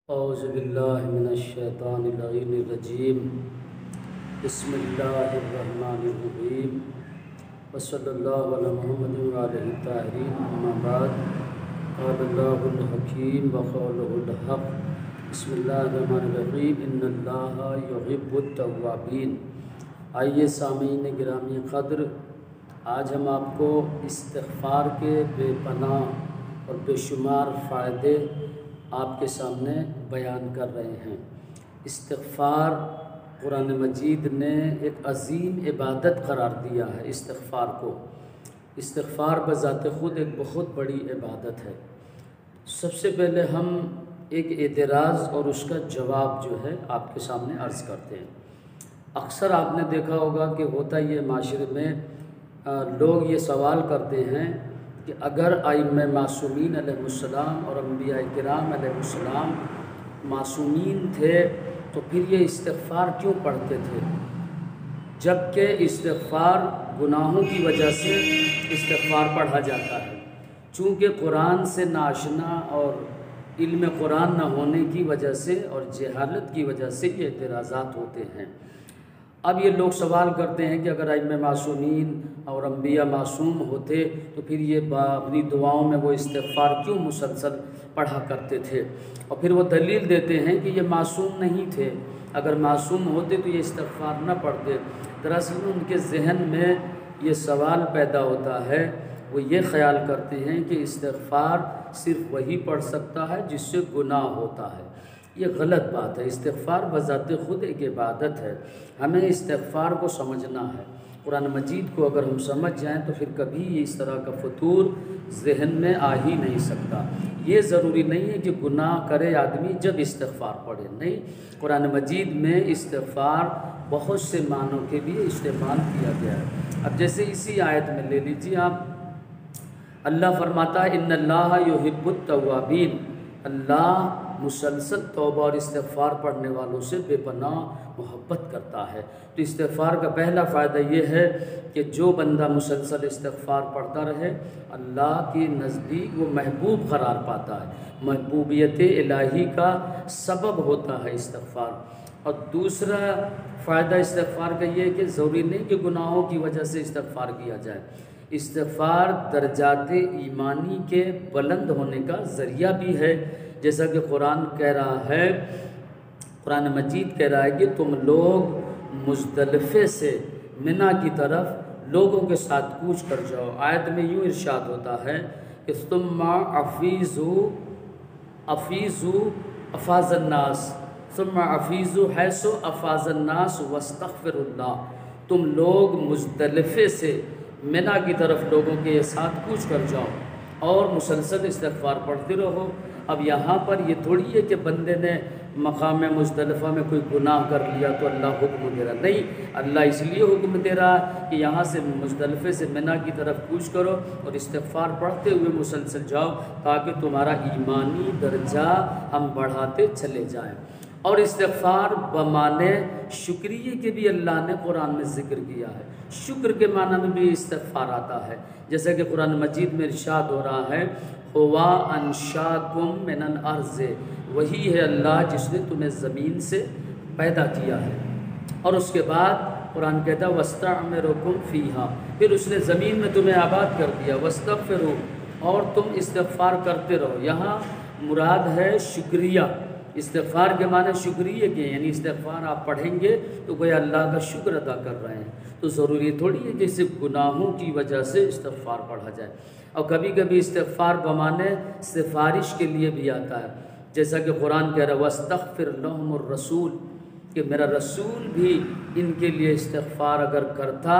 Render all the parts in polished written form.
اعوذ باللہ من الشیطان اللعین الرجیم بسم اللہ الرحمن الرحیم وصلی اللہ علی محمد وعلیہ الطاہرین اما بعد قال اللہ الحکیم وقوله الحق بسم اللہ الرحمن الرحیم ان اللہ یحب التوابین۔ آئیے سامعین گرامی قدر، آج ہم آپ کو استغفار کے بے پناہ اور بے شمار فائدے آپ کے سامنے بیان کر رہے ہیں۔ استغفار قرآن مجید نے ایک عظیم عبادت قرار دیا ہے۔ استغفار بذات خود ایک بہت بڑی عبادت ہے۔ سب سے پہلے ہم ایک اعتراض اور اس کا جواب جو ہے آپ کے سامنے عرض کرتے ہیں۔ اکثر آپ نے دیکھا ہوگا کہ ہوتا یہ معاشرے میں لوگ یہ سوال کرتے ہیں کہ اگر ائمہ معصومین علیہ السلام اور انبیاء کرام علیہ السلام معصومین تھے تو پھر یہ استغفار کیوں پڑھتے تھے، جبکہ استغفار گناہوں کی وجہ سے استغفار پڑھا جاتا ہے۔ چونکہ قرآن سے ناآشنا اور علم قرآن نہ ہونے کی وجہ سے اور جہالت کی وجہ سے یہ اعتراضات ہوتے ہیں۔ اب یہ لوگ سوال کرتے ہیں کہ اگر ائمہ معصومین اور انبیاء معصوم ہوتے تو پھر یہ اپنی دعاؤں میں وہ استغفار کیوں مسلسل پڑھا کرتے تھے، اور پھر وہ دلیل دیتے ہیں کہ یہ معصوم نہیں تھے، اگر معصوم ہوتے تو یہ استغفار نہ پڑھتے۔ دراصل ان کے ذہن میں یہ سوال پیدا ہوتا ہے، وہ یہ خیال کرتے ہیں کہ استغفار صرف وہی پڑھ سکتا ہے جس سے گناہ ہوتا ہے۔ یہ غلط بات ہے۔ استغفار بذات خود ایک عبادت ہے، ہمیں استغفار کو سمجھنا ہے۔ قرآن مجید کو اگر ہم سمجھ جائیں تو پھر کبھی اس طرح کا فطور ذہن میں آ ہی نہیں سکتا۔ یہ ضروری نہیں ہے کہ گناہ کرے آدمی جب استغفار پڑھے، نہیں، قرآن مجید میں استغفار بہت سے معنوں کے لیے استعمال کیا گیا ہے۔ اب جیسے اسی آیت میں لے لیجیے آپ، اللہ فرماتا ہے ان اللہ یحب التوابین، اللہ مسلسل توبہ اور استغفار پڑھنے والوں سے بے پناہ محبت کرتا ہے۔ تو استغفار کا پہلا فائدہ یہ ہے کہ جو بندہ مسلسل استغفار پڑھتا رہے اللہ کے نزدیک وہ محبوب قرار پاتا ہے، محبوبیت الہی کا سبب ہوتا ہے استغفار۔ اور دوسرا فائدہ استغفار کا یہ ہے کہ ضروری نہیں کہ گناہوں کی وجہ سے استغفار کیا جائے، استغفار درجات ایمانی کے بلند ہونے کا ذریعہ بھی ہے، جیسا کہ قرآن کہہ رہا ہے، قرآن مجید کہہ رہا ہے کہ تم لوگ مزدلفے سے منی کی طرف لوگوں کے ساتھ کوچ کر جاؤ۔ آیت میں یوں ارشاد ہوتا ہے کہ ثم افیضوا افاض الناس ثم افیضوا حیث افاض الناس واستغفروا اللہ، تم لوگ مزدلفے سے منی کی طرف لوگوں کے ساتھ کوچ کر جاؤ اور مسلسل استغفار پڑھتے رہو۔ اب یہاں پر یہ تھوڑی ہے کہ بندے نے مقام مزدلفہ میں کوئی گناہ کر لیا تو اللہ حکم دے رہا، نہیں، اللہ اس لیے حکم دے رہا ہے کہ یہاں سے مزدلفے سے منی کی طرف کوچ کرو اور استغفار پڑھتے ہوئے مسلسل جاؤ تاکہ تمہارا ایمانی درجہ ہم بڑھاتے چلے جائیں۔ اور استغفار بمعنی شکریہ کے بھی اللہ نے قرآن میں ذکر کیا ہے، شکر کے معنی میں بھی استغفار آتا ہے، جیسا کہ قرآن مجید میں ارشاد ہو رہا ہے ہوا انشاکم من الارض، وہی ہے اللہ جس نے تمہیں زمین سے پیدا کیا ہے۔ اور اس کے بعد قرآن کہتا ہے واستعمرکم فیہا، پھر اس نے زمین میں تمہیں آباد کر دیا، واستغفروا، اور تم استغفار کرتے رہو۔ یہاں مراد ہے شکریہ، استغفار کے معنی شکریہ کے، یعنی استغفار آپ پڑھیں گے تو گویا اللہ کا شکر ادا کر رہے ہیں۔ تو ضروری تھوڑی ہے کہ صرف گناہوں کی وجہ سے استغفار پڑھا جائے، اور کبھی کبھی استغفار بمعنی سفارش کے لیے بھی آتا ہے، جیسا کہ قرآن کہہ رہا ہے واستغفر لہم الرسول، کہ میرا رسول بھی ان کے لیے استغفار اگر کرتا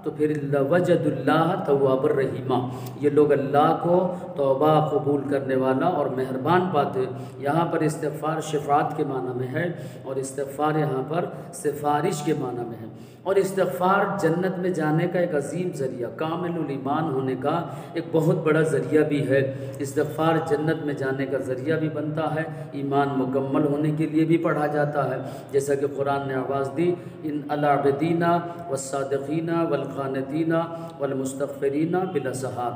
تو پھر لوجد اللہ تواب الرحیمہ، یہ لوگ اللہ کو توبہ قبول کرنے والا اور مہربان پاتے۔ یہاں پر استغفار شفاعت کے معنی میں ہے اور استغفار یہاں پر سفارش کے معنی میں ہے۔ اور استغفار جنت میں جانے کا ایک عظیم ذریعہ، کامل الایمان ہونے کا ایک بہت بڑا ذریعہ بھی ہے۔ استغفار جنت میں جانے کا ذریعہ بھی بنتا ہے، ایمان مکمل ہونے کے لیے بھی پڑھا جاتا ہے، جیسا کہ قرآن نے آواز دی ان العابدین والصادقین والقانتین والمستغفرین بالاسحار،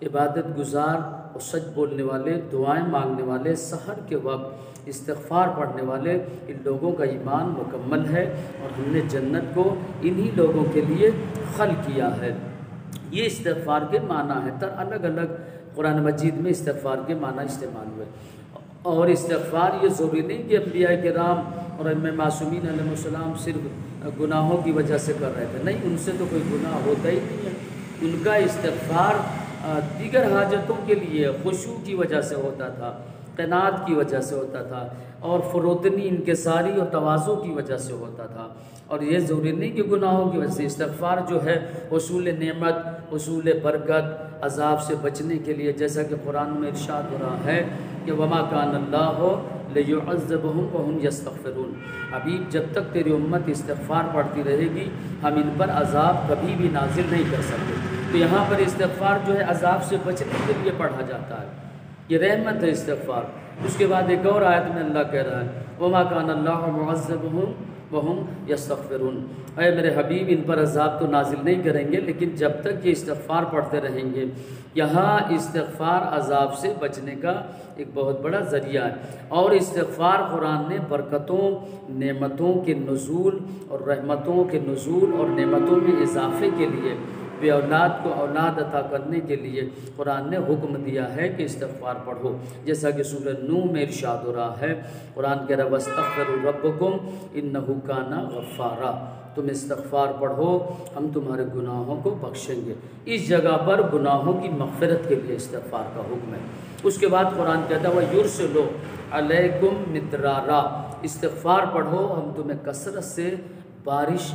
عبادت گزار اور سچ بولنے والے، دعائیں مانگنے والے، سحر کے وقت استغفار پڑھنے والے، ان لوگوں کا ایمان مکمل ہے اور ہم نے جنت کو انہی لوگوں کے لیے خلق کیا ہے۔ یہ استغفار کے معنی ہے۔ الگ الگ قرآن مجید میں استغفار کے معنی استعمال ہوئے، اور استغفار یہ ضروری نہیں کہ انبیاء کرام اور ائمہ معصومین علیہ السلام صرف گناہوں کی وجہ سے کر رہے تھے، نہیں، ان سے تو کوئی گناہ ہوتا ہی نہیں ہے۔ ان کا استغفار دیگر حاجتوں کے لیے خشوع کی وجہ سے ہوتا تھا، قناعت کی وجہ سے ہوتا تھا، اور فروتنی انکساری اور تواضع کی وجہ سے ہوتا تھا، اور یہ ضروری نہیں کہ گناہوں کی وجہ سے۔ استغفار جو ہے حصول نعمت، حصول برکت، عذاب سے بچنے کے لیے، جیسا کہ قرآن میں ارشاد ہو رہا ہے کہ وَمَا كَانَ اللَّهُ لِيُعَذِّبَهُمْ وَهُمْ يَسْتَغْفِرُونَ، حبیب جب تک تیری امت استغفار پڑھتی رہے گی ہم ان پر عذاب کبھی بھی نازل نہیں کر سکتے۔ تو یہاں پر استغفار جو ہے عذاب سے بچنے کے لیے پڑھا جاتا ہے، یہ رحمت ہے استغفار۔ اس کے بعد ایک اور آیت میں اللہ کہہ رہا ہے وَمَا كَانَ اللَّهُ مُعَذِّبَهُمْ وَهُمْ يَسْتَغْفِرُونَ، اے میرے حبیب ان پر عذاب تو نازل نہیں کریں گے لیکن جب تک یہ استغفار پڑھتے رہیں گے۔ یہاں استغفار عذاب سے بچنے کا ایک بہت بڑا ذریعہ ہے، اور استغفار قرآن نے برکتوں، نعمتوں کے نزول اور رحمتوں کے نزول اور نعمتوں میں اضافے کے لیے، بے اولاد کو اولاد عطا کرنے کے لیے قرآن نے حکم دیا ہے کہ استغفار پڑھو، جیسا کہ سورہ نوح میں ارشاد ہو رہا ہے، قرآن کہہ رہا ہے وَاسْتَغْفِرُوا رَبَّكُمْ إِنَّهُ كَانَ غَفَّارًا، تم استغفار پڑھو ہم تمہارے گناہوں کو بخشیں گے۔ اس جگہ پر گناہوں کی مغفرت کے لیے استغفار کا حکم ہے۔ اس کے بعد قرآن کہتا ہے وَيُرْسِلُ عَلَيْكُمْ مِدْرَارًا، استغفار پڑھو ہم تمہیں کثرت سے بارش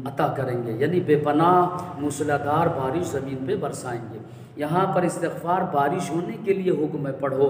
عطا کریں گے، یعنی بے پناہ موسلادھار بارش زمین پہ برسائیں گے۔ یہاں پر استغفار بارش ہونے کے لیے حکم ہے، پڑھو،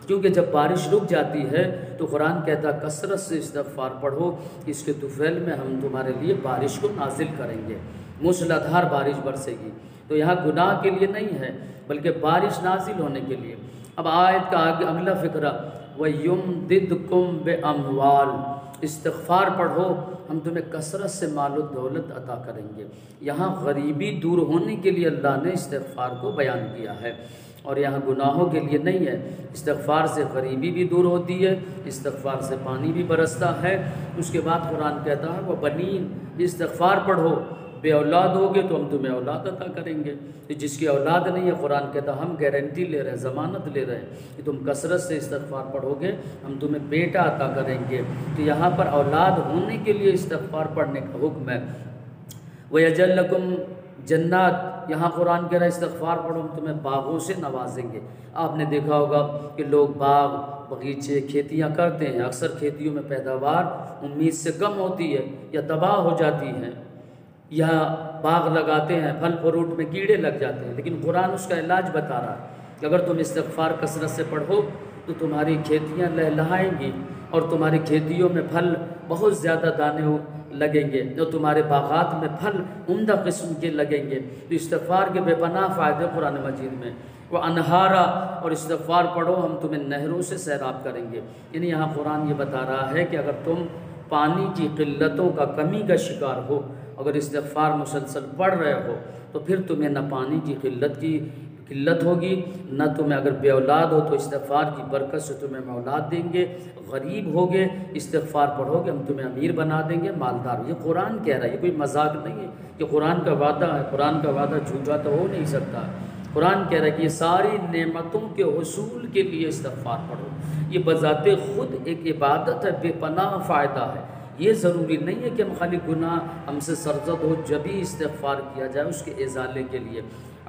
کیونکہ جب بارش رک جاتی ہے تو قرآن کہتا ہے کثرت سے استغفار پڑھو، اس کے طفیل میں ہم تمہارے لیے بارش کو نازل کریں گے، موسلادھار بارش برسے گی۔ تو یہاں گناہ کے لیے نہیں ہے بلکہ بارش نازل ہونے کے لیے۔ اب آیت کا اگلا فقرہ وَيُمْدِدْكُمْ بِأَمْوَالٍ، استغفار پڑھو ہم تمہیں کثرت سے مال و دولت عطا کریں گے۔ یہاں غریبی دور ہونے کے لیے اللہ نے استغفار کو بیان کیا ہے، اور یہاں گناہوں کے لیے نہیں ہے۔ استغفار سے غریبی بھی دور ہوتی ہے، استغفار سے پانی بھی برستا ہے۔ اس کے بعد قرآن کہتا ہے وہ بنین، استغفار پڑھو، بے اولاد ہوگے تو ہم تمہیں اولاد عطا کریں گے۔ جس کی اولاد نہیں ہے قرآن کہتا ہم گارنٹی لے رہے ہیں، ضمانت لے رہے ہیں کہ تم کثرت سے استغفار پڑھو گے ہم تمہیں بیٹا عطا کریں گے۔ تو یہاں پر اولاد ہونے کے لیے استغفار پڑھنے کا حکم ہے۔ وَيَجْعَلْ لَكُمْ جنات، یہاں قرآن کہہ رہا ہے استغفار پڑھو ہم تمہیں باغوں سے نوازیں گے۔ آپ نے دیکھا ہوگا کہ لوگ باغ بغیچے کھیتیاں کرتے ہیں، اکثر کھیتیوں میں پیداوار امید سے کم ہوتی ہے یا تباہ ہو جاتی ہے، یا باغ لگاتے ہیں پھل فروٹ میں کیڑے لگ جاتے ہیں، لیکن قرآن اس کا علاج بتا رہا ہے کہ اگر تم استغفار کثرت سے پڑھو تو تمہاری کھیتیاں لہلہائیں گی اور تمہاری کھیتیوں میں پھل بہت زیادہ دانے لگیں گے اور تمہارے باغات میں پھل عمدہ قسم کے لگیں گے۔ تو استغفار کے بے پناہ فائدے قرآن مجید میں۔ وہ انہارا، اور استغفار پڑھو ہم تمہیں نہروں سے سیراب کریں گے۔ یعنی یہاں قرآن یہ بتا رہا ہے کہ اگر تم پانی کی قلتوں کا کمی کا شکار ہو، اگر استغفار مسلسل پڑھ رہے ہو تو پھر تمہیں نہ پانی کی قلت ہوگی، نہ تمہیں اگر بے اولاد ہو تو استغفار کی برکت سے تمہیں اولاد دیں گے، غریب ہوگے استغفار پڑھو گے ہم تمہیں امیر بنا دیں گے، مالدار۔ یہ قرآن کہہ رہا ہے، یہ کوئی مذاق نہیں ہے، یہ قرآن کا وعدہ ہے، قرآن کا وعدہ جھوٹا تو ہو نہیں سکتا۔ قرآن کہہ رہا ہے کہ یہ ساری نعمتوں کے حصول کے لیے استغفار پڑھو، یہ بذات خود ایک عبادت ہے، بے پناہ فائدہ ہے۔ یہ ضروری نہیں ہے کہ ہم خالی گناہ ہم سے سرزد ہو جب ہی استغفار کیا جائے اس کے ازالے کے لیے۔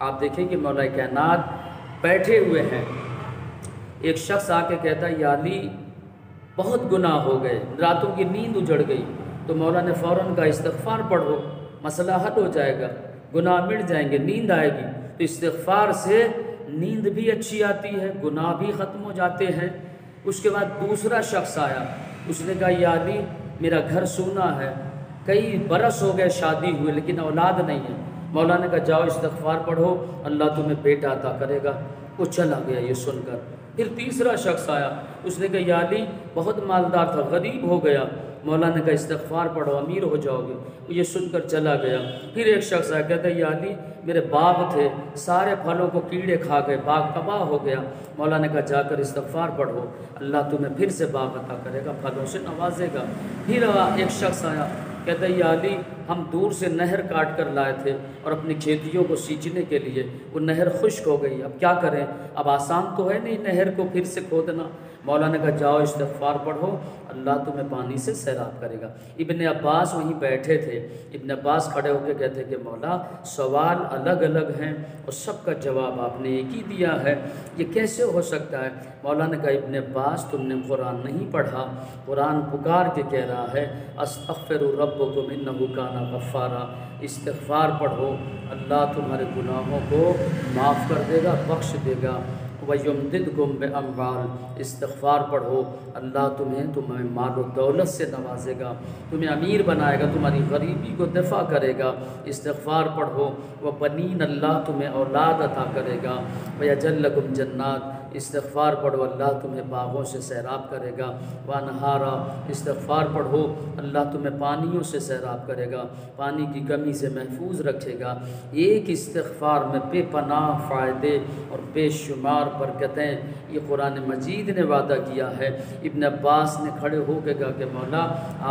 آپ دیکھیں کہ مولا کائنات بیٹھے ہوئے ہیں، ایک شخص آ کے کہتا ہے یا علی بہت گناہ ہو گئے، راتوں کی نیند اجڑ گئی، تو مولا نے فوراً کہا استغفار پڑھو مسئلہ حل ہو جائے گا، گناہ مٹ جائیں گے، نیند آئے گی۔ تو استغفار سے نیند بھی اچھی آتی ہے، گناہ بھی ختم ہو جاتے ہیں۔ اس کے بعد دوسرا شخص آیا، اس نے کہا یا علی میرا گھر سونا ہے، کئی برس ہو گئے شادی ہوئے لیکن اولاد نہیں ہے۔ مولا نے کہا جاؤ استغفار پڑھو اللہ تمہیں بیٹا عطا کرے گا۔ وہ چلا گیا یہ سن کر، پھر تیسرا شخص آیا، اس نے کہا یا علی بہت مالدار تھا، غریب ہو گیا۔ مولا نے کہا استغفار پڑھو امیر ہو جاؤ گے۔ وہ یہ سن کر چلا گیا۔ پھر ایک شخص آیا، کہتا ہے یا علی میرے باغ تھے، سارے پھلوں کو کیڑے کھا گئے، باغ تباہ ہو گیا۔ مولا نے کہا جا کر استغفار پڑھو، اللہ تمہیں پھر سے باغ عطا کرے گا، پھلوں سے نوازے گا۔ پھر ایک شخص آیا، کہتا ہے یا علی ہم دور سے نہر کاٹ کر لائے تھے اور اپنی کھیتیوں کو سینچنے کے لیے، وہ نہر خشک ہو گئی، اب کیا کریں؟ اب آسان تو ہے نہیں نہر کو پھر سے کھودنا۔ مولا نے کہا جاؤ استغفار پڑھو، اللہ تمہیں پانی سے سیراب کرے گا۔ ابن عباس وہیں بیٹھے تھے۔ ابن عباس کھڑے ہو کے کہتے کہ مولا سوال الگ الگ ہیں اور سب کا جواب آپ نے ایک ہی دیا ہے، یہ کیسے ہو سکتا ہے؟ مولا نے کہا ابن عباس تم نے قرآن نہیں پڑھا، قرآن پکار کے کہہ رہا ہے استغفر ربکم انہ کان غفارا، استغفار پڑھو اللہ تمہارے گناہوں کو معاف کر دے گا، بخش دے گا۔ وَيُمْدِدْكُمْ بِأَمْوَالٍ، استغفار پڑھو اللہ تمہیں مال و دولت سے نوازے گا، تمہیں امیر بنائے گا، تمہاری غریبی کو دفع کرے گا۔ استغفار پڑھو وَبَنِينَ، اللہ تمہیں اولاد عطا کرے گا۔ وَيَجْعَلْ لَكُمْ جَنَّاتٍ، استغفار پڑھو اللہ تمہیں باغوں سے سیراب کرے گا۔ وَأَنْہَارًا، استغفار پڑھو اللہ تمہیں پانیوں سے سیراب کرے گا، پانی کی کمی سے محفوظ رکھے گا۔ ایک استغفار میں بے پناہ فائدے اور بے شمار برکتیں یہ قرآن مجید نے وعدہ کیا ہے۔ ابن عباس نے کھڑے ہو کے کہا کہ مولا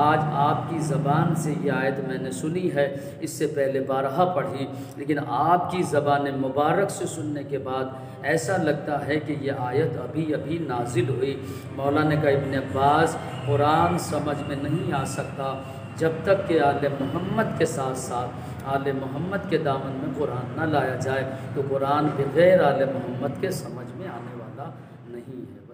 آج آپ کی زبان سے یہ آیت میں نے سنی ہے، اس سے پہلے بارہا پڑھی، لیکن آپ کی زبان مبارک سے سننے کے بعد ایسا لگتا ہے کہ یہ آیت ابھی ابھی نازل ہوئی۔ مولا نے کہا ابن عباس قرآن سمجھ میں نہیں آ سکتا جب تک کہ آل محمد کے ساتھ ساتھ آل محمد کے دامن میں قرآن نہ لایا جائے، تو قرآن بغیر آل محمد کے سمجھ میں آنے والا نہیں ہے۔